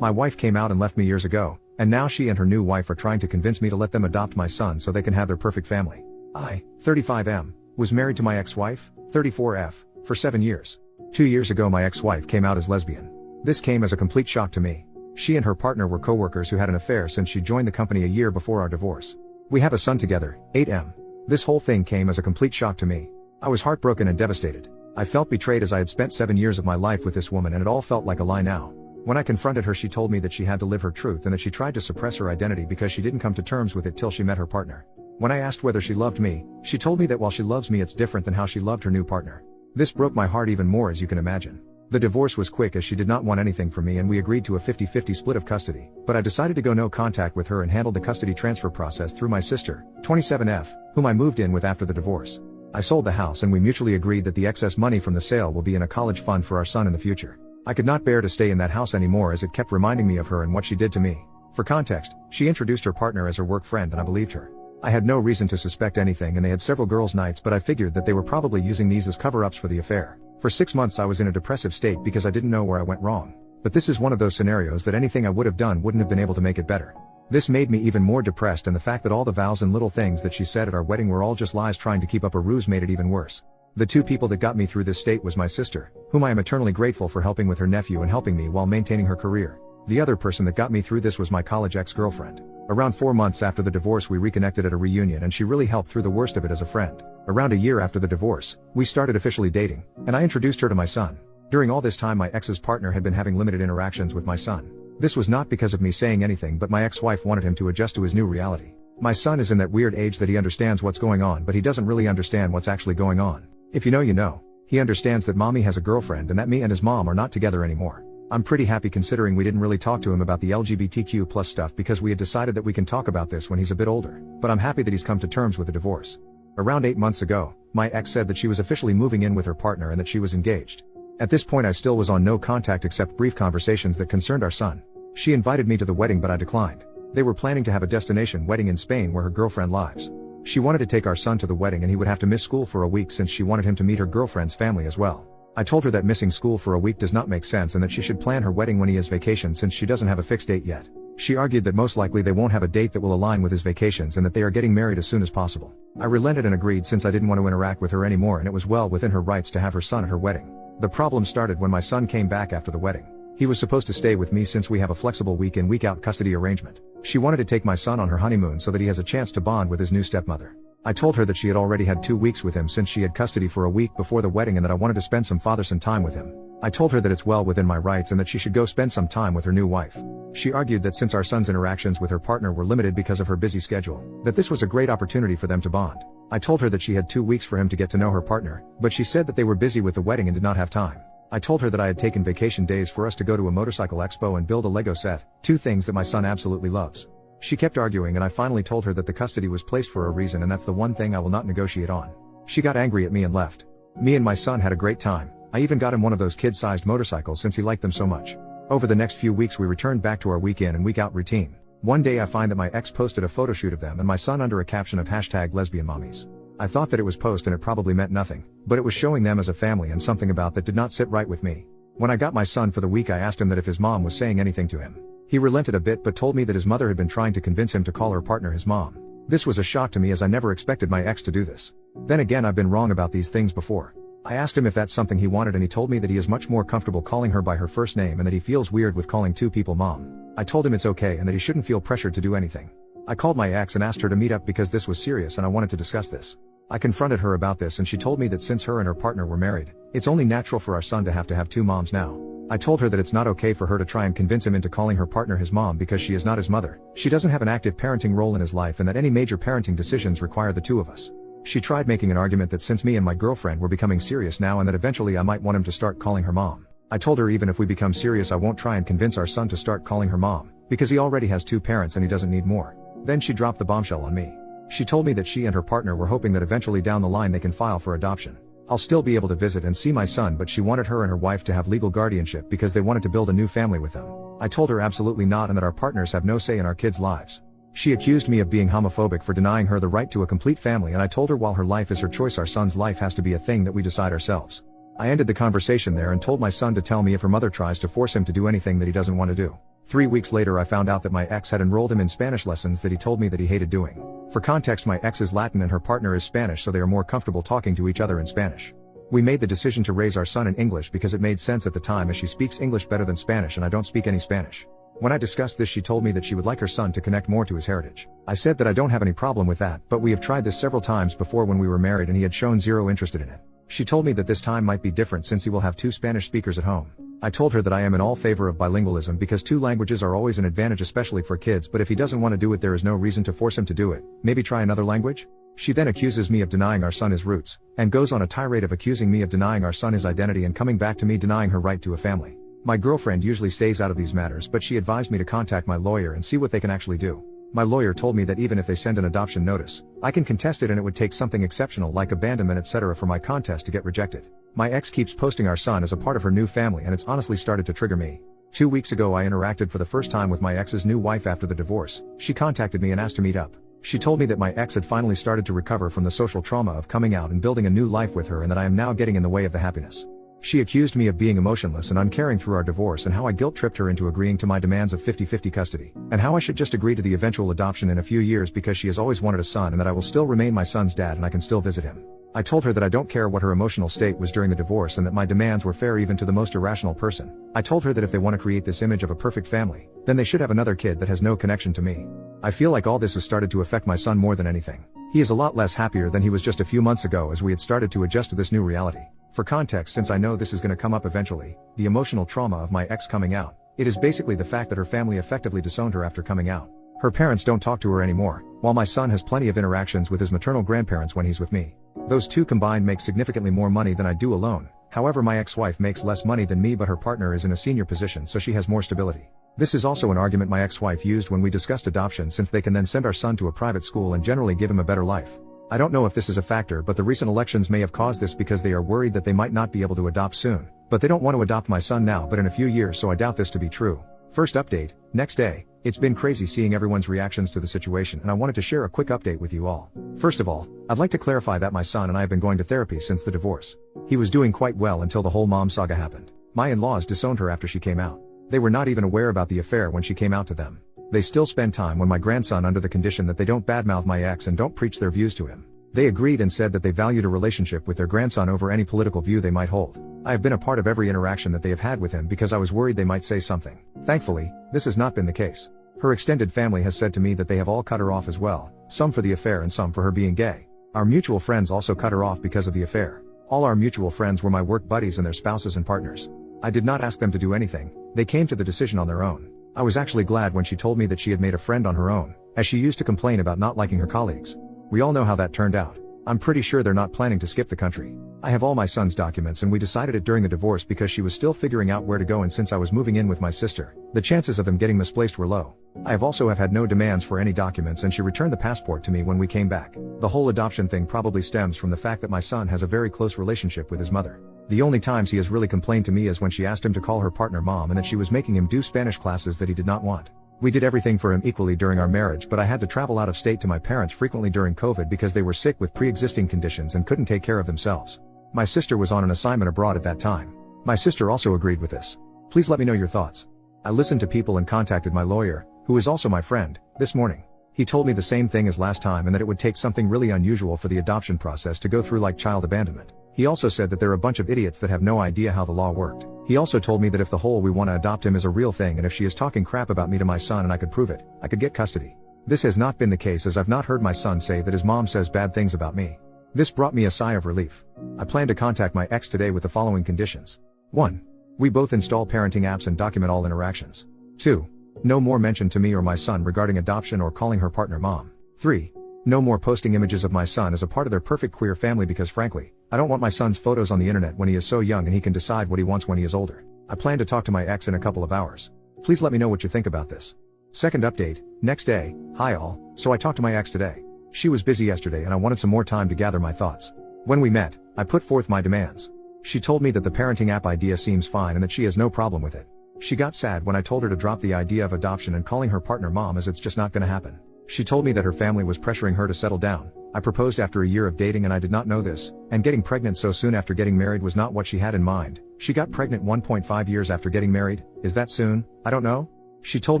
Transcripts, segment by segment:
My wife came out and left me years ago, and now she and her new wife are trying to convince me to let them adopt my son so they can have their perfect family. I, 35M, was married to my ex-wife, 34F, for 7 years. 2 years ago my ex-wife came out as lesbian. This came as a complete shock to me. She and her partner were co-workers who had an affair since she joined the company a year before our divorce. We have a son together, 8M. This whole thing came as a complete shock to me. I was heartbroken and devastated. I felt betrayed as I had spent 7 years of my life with this woman and it all felt like a lie now. When I confronted her she told me that she had to live her truth and that she tried to suppress her identity because she didn't come to terms with it till she met her partner. When I asked whether she loved me, she told me that while she loves me it's different than how she loved her new partner. This broke my heart even more as you can imagine. The divorce was quick as she did not want anything from me and we agreed to a 50-50 split of custody, but I decided to go no contact with her and handled the custody transfer process through my sister, 27F, whom I moved in with after the divorce. I sold the house and we mutually agreed that the excess money from the sale will be in a college fund for our son in the future. I could not bear to stay in that house anymore as it kept reminding me of her and what she did to me. For context, she introduced her partner as her work friend and I believed her. I had no reason to suspect anything and they had several girls' nights but I figured that they were probably using these as cover-ups for the affair. For 6 months I was in a depressive state because I didn't know where I went wrong. But this is one of those scenarios that anything I would have done wouldn't have been able to make it better. This made me even more depressed and the fact that all the vows and little things that she said at our wedding were all just lies trying to keep up a ruse made it even worse. The two people that got me through this state was my sister, whom I am eternally grateful for helping with her nephew and helping me while maintaining her career. The other person that got me through this was my college ex-girlfriend. Around 4 months after the divorce we reconnected at a reunion and she really helped through the worst of it as a friend. Around a year after the divorce, we started officially dating, and I introduced her to my son. During all this time my ex's partner had been having limited interactions with my son. This was not because of me saying anything but my ex-wife wanted him to adjust to his new reality. My son is in that weird age that he understands what's going on but he doesn't really understand what's actually going on. If you know you know. He understands that mommy has a girlfriend and that me and his mom are not together anymore. I'm pretty happy considering we didn't really talk to him about the LGBTQ+ stuff because we had decided that we can talk about this when he's a bit older, but I'm happy that he's come to terms with the divorce. Around 8 months ago, my ex said that she was officially moving in with her partner and that she was engaged. At this point I still was on no contact except brief conversations that concerned our son. She invited me to the wedding but I declined. They were planning to have a destination wedding in Spain where her girlfriend lives. She wanted to take our son to the wedding and he would have to miss school for a week since she wanted him to meet her girlfriend's family as well. I told her that missing school for a week does not make sense and that she should plan her wedding when he has vacation since she doesn't have a fixed date yet. She argued that most likely they won't have a date that will align with his vacations and that they are getting married as soon as possible. I relented and agreed since I didn't want to interact with her anymore and it was well within her rights to have her son at her wedding. The problem started when my son came back after the wedding. He was supposed to stay with me since we have a flexible week in week out custody arrangement. She wanted to take my son on her honeymoon so that he has a chance to bond with his new stepmother. I told her that she had already had 2 weeks with him since she had custody for a week before the wedding and that I wanted to spend some father-son time with him. I told her that it's well within my rights and that she should go spend some time with her new wife. She argued that since our son's interactions with her partner were limited because of her busy schedule, that this was a great opportunity for them to bond. I told her that she had 2 weeks for him to get to know her partner, but she said that they were busy with the wedding and did not have time. I told her that I had taken vacation days for us to go to a motorcycle expo and build a Lego set, 2 things that my son absolutely loves. She kept arguing and I finally told her that the custody was placed for a reason and that's the one thing I will not negotiate on. She got angry at me and left. Me and my son had a great time. I even got him one of those kid-sized motorcycles since he liked them so much. Over the next few weeks we returned back to our week in and week out routine. One day I find that my ex posted a photo shoot of them and my son under a caption of #lesbianmommies. I thought that it was post and it probably meant nothing, but it was showing them as a family and something about that did not sit right with me. When I got my son for the week I asked him that if his mom was saying anything to him. He relented a bit but told me that his mother had been trying to convince him to call her partner his mom. This was a shock to me as I never expected my ex to do this. Then again I've been wrong about these things before. I asked him if that's something he wanted and he told me that he is much more comfortable calling her by her first name and that he feels weird with calling 2 people mom. I told him it's okay and that he shouldn't feel pressured to do anything. I called my ex and asked her to meet up because this was serious and I wanted to discuss this. I confronted her about this and she told me that since her and her partner were married, it's only natural for our son to have 2 moms now. I told her that it's not okay for her to try and convince him into calling her partner his mom because she is not his mother, she doesn't have an active parenting role in his life and that any major parenting decisions require the 2 of us. She tried making an argument that since me and my girlfriend were becoming serious now and that eventually I might want him to start calling her mom. I told her even if we become serious I won't try and convince our son to start calling her mom, because he already has 2 parents and he doesn't need more. Then she dropped the bombshell on me. She told me that she and her partner were hoping that eventually down the line they can file for adoption. I'll still be able to visit and see my son but she wanted her and her wife to have legal guardianship because they wanted to build a new family with them. I told her absolutely not and that our partners have no say in our kids' lives. She accused me of being homophobic for denying her the right to a complete family and I told her while her life is her choice our son's life has to be a thing that we decide ourselves. I ended the conversation there and told my son to tell me if her mother tries to force him to do anything that he doesn't want to do. 3 weeks later I found out that my ex had enrolled him in Spanish lessons that he told me that he hated doing. For context, my ex is Latin and her partner is Spanish, so they are more comfortable talking to each other in Spanish. We made the decision to raise our son in English because it made sense at the time, as she speaks English better than Spanish and I don't speak any Spanish. When I discussed this, she told me that she would like her son to connect more to his heritage. I said that I don't have any problem with that, but we have tried this several times before when we were married and he had shown zero interest in it. She told me that this time might be different since he will have 2 Spanish speakers at home. I told her that I am in all favor of bilingualism because 2 languages are always an advantage, especially for kids, but if he doesn't want to do it, there is no reason to force him to do it. Maybe try another language? She then accuses me of denying our son his roots, and goes on a tirade of accusing me of denying our son his identity and coming back to me denying her right to a family. My girlfriend usually stays out of these matters, but she advised me to contact my lawyer and see what they can actually do. My lawyer told me that even if they send an adoption notice, I can contest it and it would take something exceptional like abandonment etc. for my contest to get rejected. My ex keeps posting our son as a part of her new family and it's honestly started to trigger me. 2 weeks ago I interacted for the first time with my ex's new wife after the divorce. She contacted me and asked to meet up. She told me that my ex had finally started to recover from the social trauma of coming out and building a new life with her and that I am now getting in the way of the happiness. She accused me of being emotionless and uncaring through our divorce and how I guilt-tripped her into agreeing to my demands of 50-50 custody, and how I should just agree to the eventual adoption in a few years because she has always wanted a son and that I will still remain my son's dad and I can still visit him. I told her that I don't care what her emotional state was during the divorce and that my demands were fair even to the most irrational person. I told her that if they want to create this image of a perfect family, then they should have another kid that has no connection to me. I feel like all this has started to affect my son more than anything. He is a lot less happier than he was just a few months ago as we had started to adjust to this new reality. For context, since I know this is going to come up eventually, the emotional trauma of my ex coming out, it is basically the fact that her family effectively disowned her after coming out. Her parents don't talk to her anymore, while my son has plenty of interactions with his maternal grandparents when he's with me. Those two combined make significantly more money than I do alone. However, my ex-wife makes less money than me, but her partner is in a senior position, so she has more stability. This is also an argument my ex-wife used when we discussed adoption, since they can then send our son to a private school and generally give him a better life. I don't know if this is a factor, but the recent elections may have caused this because they are worried that they might not be able to adopt soon. But they don't want to adopt my son now but in a few years, so I doubt this to be true. First update, next day. It's been crazy seeing everyone's reactions to the situation and I wanted to share a quick update with you all. First of all, I'd like to clarify that my son and I have been going to therapy since the divorce. He was doing quite well until the whole mom saga happened. My in-laws disowned her after she came out. They were not even aware about the affair when she came out to them. They still spend time with my grandson under the condition that they don't badmouth my ex and don't preach their views to him. They agreed and said that they valued a relationship with their grandson over any political view they might hold. I have been a part of every interaction that they have had with him because I was worried they might say something. Thankfully, this has not been the case. Her extended family has said to me that they have all cut her off as well, some for the affair and some for her being gay. Our mutual friends also cut her off because of the affair. All our mutual friends were my work buddies and their spouses and partners. I did not ask them to do anything, they came to the decision on their own. I was actually glad when she told me that she had made a friend on her own, as she used to complain about not liking her colleagues. We all know how that turned out. I'm pretty sure they're not planning to skip the country. I have all my son's documents and we decided it during the divorce because she was still figuring out where to go, and since I was moving in with my sister, the chances of them getting misplaced were low. I have also had no demands for any documents and she returned the passport to me when we came back. The whole adoption thing probably stems from the fact that my son has a very close relationship with his mother. The only times he has really complained to me is when she asked him to call her partner mom and that she was making him do Spanish classes that he did not want. We did everything for him equally during our marriage, but I had to travel out of state to my parents frequently during COVID because they were sick with pre-existing conditions and couldn't take care of themselves. My sister was on an assignment abroad at that time. My sister also agreed with this. Please let me know your thoughts. I listened to people and contacted my lawyer, who is also my friend, this morning. He told me the same thing as last time and that it would take something really unusual for the adoption process to go through like child abandonment. He also said that there are a bunch of idiots that have no idea how the law worked. He also told me that if the whole "we want to adopt him" is a real thing and if she is talking crap about me to my son and I could prove it, I could get custody. This has not been the case, as I've not heard my son say that his mom says bad things about me. This brought me a sigh of relief. I plan to contact my ex today with the following conditions. 1. We both install parenting apps and document all interactions. 2. No more mention to me or my son regarding adoption or calling her partner mom. 3. No more posting images of my son as a part of their perfect queer family because frankly, I don't want my son's photos on the internet when he is so young and he can decide what he wants when he is older. I plan to talk to my ex in a couple of hours. Please let me know what you think about this. Second update, next day. Hi all, so I talked to my ex today. She was busy yesterday and I wanted some more time to gather my thoughts. When we met, I put forth my demands. She told me that the parenting app idea seems fine and that she has no problem with it. She got sad when I told her to drop the idea of adoption and calling her partner mom, as it's just not gonna happen. She told me that her family was pressuring her to settle down. I proposed after a year of dating and I did not know this, and getting pregnant so soon after getting married was not what she had in mind. She got pregnant 1.5 years after getting married. Is that soon? I don't know. She told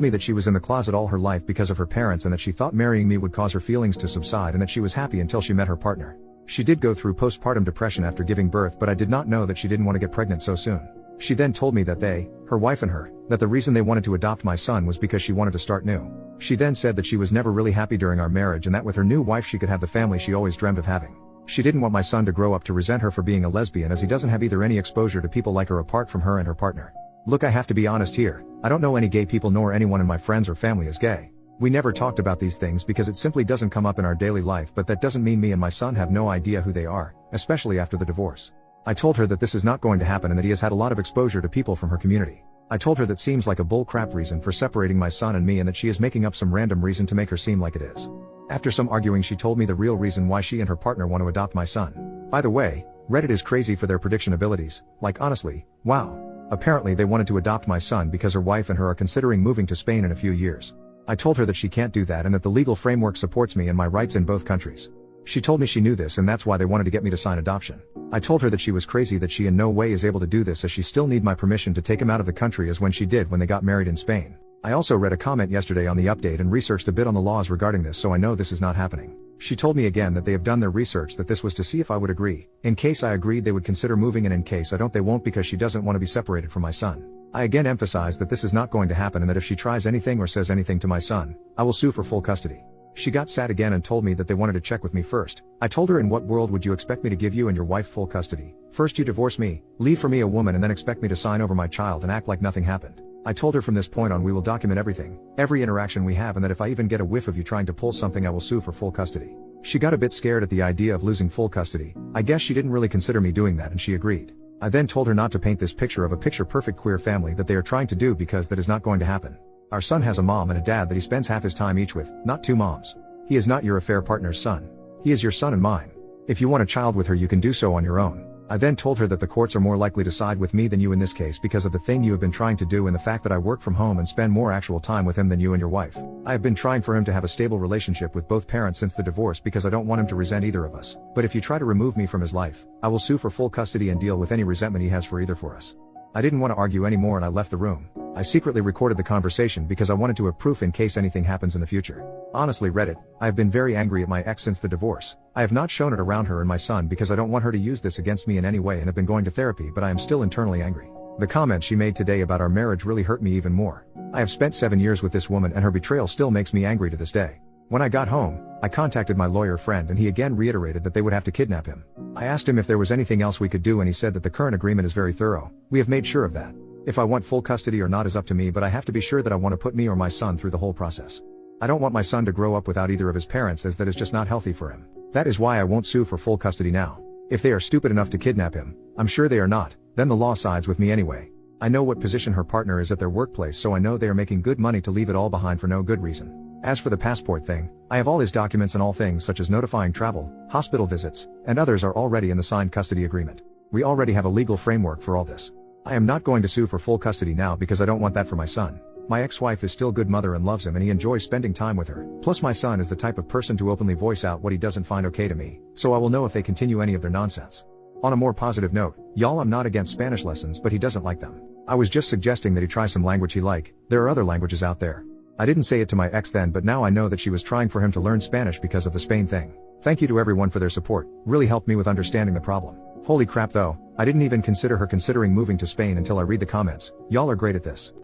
me that she was in the closet all her life because of her parents and that she thought marrying me would cause her feelings to subside and that she was happy until she met her partner. She did go through postpartum depression after giving birth, but I did not know that she didn't want to get pregnant so soon. She then told me that her wife and her, that the reason they wanted to adopt my son was because she wanted to start new. She then said that she was never really happy during our marriage and that with her new wife she could have the family she always dreamt of having. She didn't want my son to grow up to resent her for being a lesbian, as he doesn't have either any exposure to people like her apart from her and her partner. Look, I have to be honest here. I don't know any gay people, nor anyone in my friends or family is gay. We never talked about these things because it simply doesn't come up in our daily life, but that doesn't mean me and my son have no idea who they are, especially after the divorce. I told her that this is not going to happen and that he has had a lot of exposure to people from her community. I told her that seems like a bull crap reason for separating my son and me and that she is making up some random reason to make her seem like it is. After some arguing, she told me the real reason why she and her partner want to adopt my son. By the way, Reddit is crazy for their prediction abilities, like honestly, wow. Apparently they wanted to adopt my son because her wife and her are considering moving to Spain in a few years. I told her that she can't do that and that the legal framework supports me and my rights in both countries. She told me she knew this and that's why they wanted to get me to sign adoption. I told her that she was crazy, that she in no way is able to do this, as she still need my permission to take him out of the country as when she did when they got married in Spain. I also read a comment yesterday on the update and researched a bit on the laws regarding this, so I know this is not happening. She told me again that they have done their research, that this was to see if I would agree. In case I agreed they would consider moving, and in case I don't they won't, because she doesn't want to be separated from my son. I again emphasize that this is not going to happen and that if she tries anything or says anything to my son, I will sue for full custody. She got sad again and told me that they wanted to check with me first. I told her, in what world would you expect me to give you and your wife full custody? First you divorce me, leave for me a woman, and then expect me to sign over my child and act like nothing happened. I told her from this point on we will document everything, every interaction we have, and that if I even get a whiff of you trying to pull something I will sue for full custody. She got a bit scared at the idea of losing full custody. I guess she didn't really consider me doing that and she agreed. I then told her not to paint this picture of a picture-perfect queer family that they are trying to do, because that is not going to happen. Our son has a mom and a dad that he spends half his time each with, not two moms. He is not your affair partner's son. He is your son and mine. If you want a child with her you can do so on your own. I then told her that the courts are more likely to side with me than you in this case because of the thing you have been trying to do and the fact that I work from home and spend more actual time with him than you and your wife. I have been trying for him to have a stable relationship with both parents since the divorce because I don't want him to resent either of us. But if you try to remove me from his life, I will sue for full custody and deal with any resentment he has for either for us. I didn't want to argue anymore and I left the room. I secretly recorded the conversation because I wanted to have proof in case anything happens in the future. Honestly, Reddit, I have been very angry at my ex since the divorce. I have not shown it around her and my son because I don't want her to use this against me in any way and have been going to therapy, but I am still internally angry. The comment she made today about our marriage really hurt me even more. I have spent 7 years with this woman and her betrayal still makes me angry to this day. When I got home, I contacted my lawyer friend and he again reiterated that they would have to kidnap him. I asked him if there was anything else we could do and he said that the current agreement is very thorough. We have made sure of that. If I want full custody or not is up to me, but I have to be sure that I want to put me or my son through the whole process. I don't want my son to grow up without either of his parents, as that is just not healthy for him. That is why I won't sue for full custody now. If they are stupid enough to kidnap him, I'm sure they are not, then the law sides with me anyway. I know what position her partner is at their workplace, so I know they are making good money to leave it all behind for no good reason. As for the passport thing, I have all his documents and all things such as notifying travel, hospital visits, and others are already in the signed custody agreement. We already have a legal framework for all this. I am not going to sue for full custody now because I don't want that for my son. My ex-wife is still good mother and loves him and he enjoys spending time with her. Plus my son is the type of person to openly voice out what he doesn't find okay to me, so I will know if they continue any of their nonsense. On a more positive note, y'all, I'm not against Spanish lessons, but he doesn't like them. I was just suggesting that he try some language he like. There are other languages out there. I didn't say it to my ex then, but now I know that she was trying for him to learn Spanish because of the Spain thing. Thank you to everyone for their support, really helped me with understanding the problem. Holy crap though, I didn't even consider her considering moving to Spain until I read the comments. Y'all are great at this.